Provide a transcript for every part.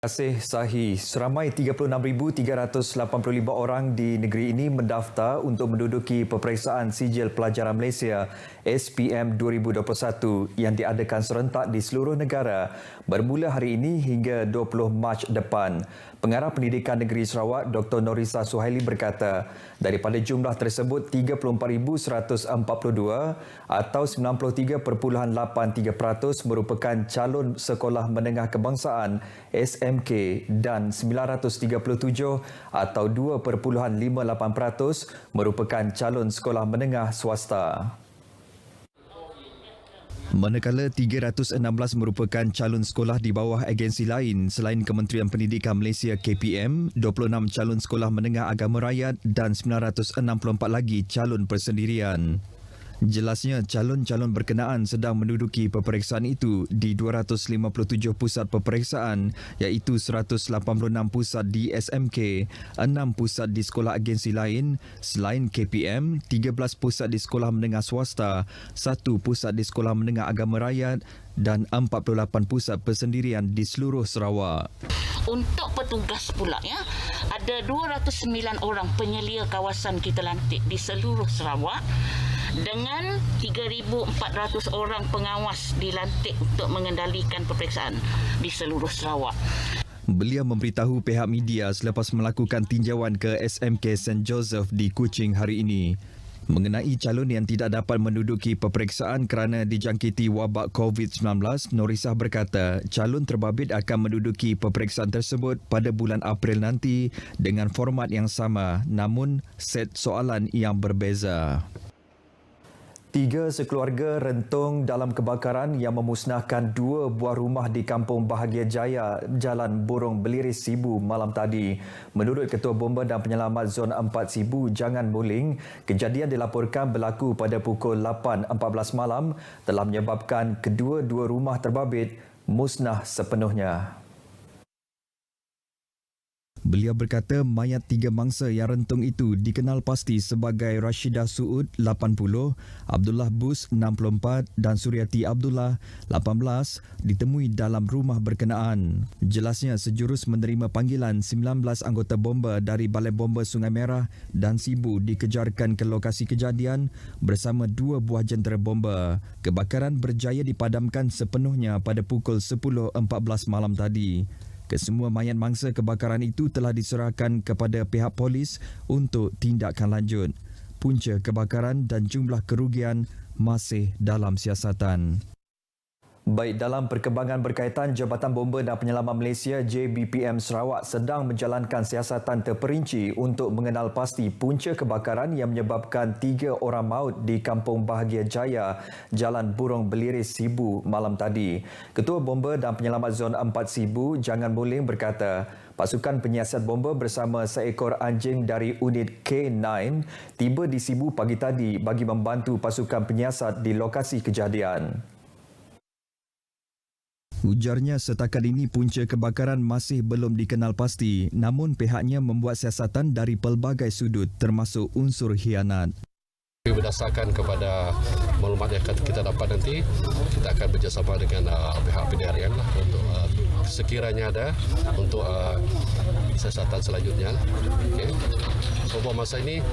Terima kasih Sahi. Seramai 36,385 orang di negeri ini mendaftar untuk menduduki peperiksaan sijil pelajaran Malaysia SPM 2021 yang diadakan serentak di seluruh negara bermula hari ini hingga 20 Mac depan. Pengarah Pendidikan Negeri Sarawak Dr. Norisa Suhaili berkata, daripada jumlah tersebut 34,142 atau 93.83% merupakan calon sekolah menengah kebangsaan SMK dan 937 atau 2.58% merupakan calon sekolah menengah swasta. Manakala 316 merupakan calon sekolah di bawah agensi lain selain Kementerian Pendidikan Malaysia KPM, 26 calon sekolah menengah agama rakyat dan 964 lagi calon persendirian. Jelasnya, calon-calon berkenaan sedang menduduki peperiksaan itu di 257 pusat peperiksaan iaitu 186 pusat di SMK, 6 pusat di sekolah agensi lain selain KPM, 13 pusat di sekolah menengah swasta, 1 pusat di sekolah menengah agama rakyat dan 48 pusat persendirian di seluruh Sarawak. Untuk petugas pula ada 209 orang penyelia kawasan kita lantik di seluruh Sarawak dengan 3,400 orang pengawas dilantik untuk mengendalikan peperiksaan di seluruh Sarawak. Beliau memberitahu pihak media selepas melakukan tinjauan ke SMK St. Joseph di Kuching hari ini. Mengenai calon yang tidak dapat menduduki peperiksaan kerana dijangkiti wabak COVID-19, Norisah berkata calon terbabit akan menduduki peperiksaan tersebut pada bulan April nanti dengan format yang sama namun set soalan yang berbeza. 3 sekeluarga rentung dalam kebakaran yang memusnahkan 2 buah rumah di Kampung Bahagia Jaya, Jalan Burung Beliris Sibu malam tadi. Menurut Ketua Bomba dan Penyelamat Zon 4 Sibu, Jangan Muling, kejadian dilaporkan berlaku pada pukul 8.14 malam telah menyebabkan kedua-dua rumah terbabit musnah sepenuhnya. Beliau berkata mayat 3 mangsa yang rentung itu dikenal pasti sebagai Rashidah Suud 80, Abdullah Bus 64 dan Suryati Abdullah 18 ditemui dalam rumah berkenaan. Jelasnya sejurus menerima panggilan 19 anggota bomba dari Balai Bomba Sungai Merah dan Sibu dikejarkan ke lokasi kejadian bersama 2 buah jentera bomba. Kebakaran berjaya dipadamkan sepenuhnya pada pukul 10.14 malam tadi. Kesemua mayat mangsa kebakaran itu telah diserahkan kepada pihak polis untuk tindakan lanjut. Punca kebakaran dan jumlah kerugian masih dalam siasatan. Baik, dalam perkembangan berkaitan, Jabatan Bomba dan Penyelamat Malaysia JBPM Sarawak sedang menjalankan siasatan terperinci untuk mengenal pasti punca kebakaran yang menyebabkan 3 orang maut di Kampung Bahagia Jaya, Jalan Burung Beliris Sibu malam tadi. Ketua Bomba dan Penyelamat Zon 4 Sibu, Jangan Muling berkata, pasukan penyiasat bomba bersama seekor anjing dari unit K9 tiba di Sibu pagi tadi bagi membantu pasukan penyiasat di lokasi kejadian. Ujarnya setakat ini punca kebakaran masih belum dikenal pasti, namun pihaknya membuat siasatan dari pelbagai sudut termasuk unsur khianat. Berdasarkan kepada maklumat yang kita dapat nanti, kita akan bekerjasama dengan pihak PDRM untuk sekiranya ada untuk siasatan selanjutnya. Okay. So, buat masa ini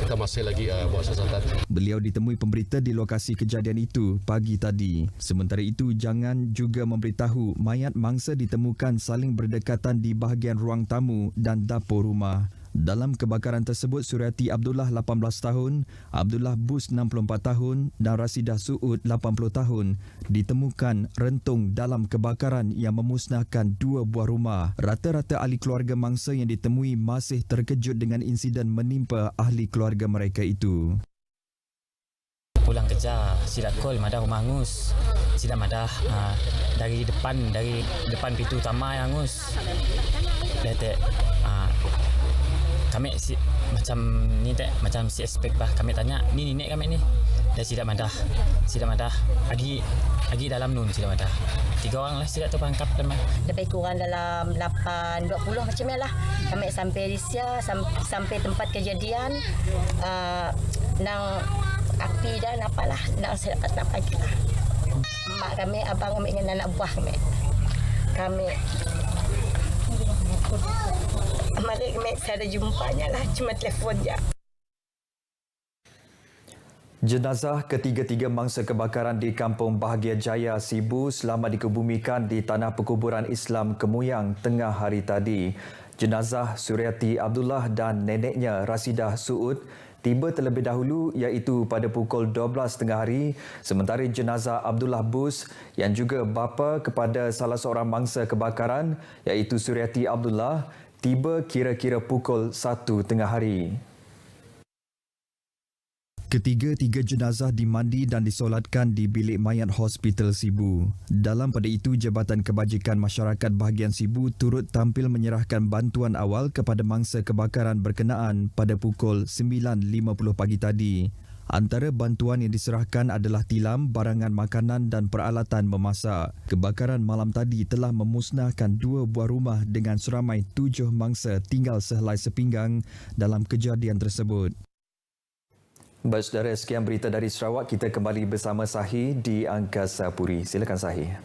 kita masih lagi buat siasatan. Beliau ditemui pemberita di lokasi kejadian itu pagi tadi. Sementara itu, Jangan juga memberitahu mayat mangsa ditemukan saling berdekatan di bahagian ruang tamu dan dapur rumah. Dalam kebakaran tersebut, Suryati Abdullah 18 tahun, Abdullah Bus 64 tahun dan Rasidah Suud 80 tahun ditemukan rentung dalam kebakaran yang memusnahkan 2 buah rumah. Rata-rata ahli keluarga mangsa yang ditemui masih terkejut dengan insiden menimpa ahli keluarga mereka itu. Pulang kerja, silap call madah rumah Angus. Silap madah dari depan pintu utama yang Angus. Letak kami macam ni macam si aspek bah kami tanya ni nenek kami ni dah silap madah agi dalam nun silap madah 3 orang lah silap tu pangkap kan lebih kurang dalam 8-20 macam ni lah kami sampai di Sia sampai tempat kejadian nang api dah nampaklah nang saya dapat nampak lah mak kami abang kami dengan anak buah kami saya ada jumpanya lah, cuma telefon je. Jenazah ketiga-tiga mangsa kebakaran di Kampung Bahagia Jaya, Sibu selamat dikebumikan di Tanah Perkuburan Islam Kemuyang tengah hari tadi. Jenazah Suryati Abdullah dan neneknya Rasidah Suud tiba terlebih dahulu iaitu pada pukul 12 tengah hari, sementara jenazah Abdullah Bus yang juga bapa kepada salah seorang mangsa kebakaran iaitu Suryati Abdullah tiba kira-kira pukul 1 tengah hari. Ketiga-tiga jenazah dimandi dan disolatkan di bilik mayat Hospital Sibu. Dalam pada itu, Jabatan Kebajikan Masyarakat Bahagian Sibu turut tampil menyerahkan bantuan awal kepada mangsa kebakaran berkenaan pada pukul 9.50 pagi tadi. Antara bantuan yang diserahkan adalah tilam, barangan makanan dan peralatan memasak. Kebakaran malam tadi telah memusnahkan 2 buah rumah dengan seramai 7 mangsa tinggal sehelai sepinggang dalam kejadian tersebut. Baik saudara, sekian berita dari Sarawak. Kita kembali bersama Sahi di Angkasa Puri. Silakan Sahi.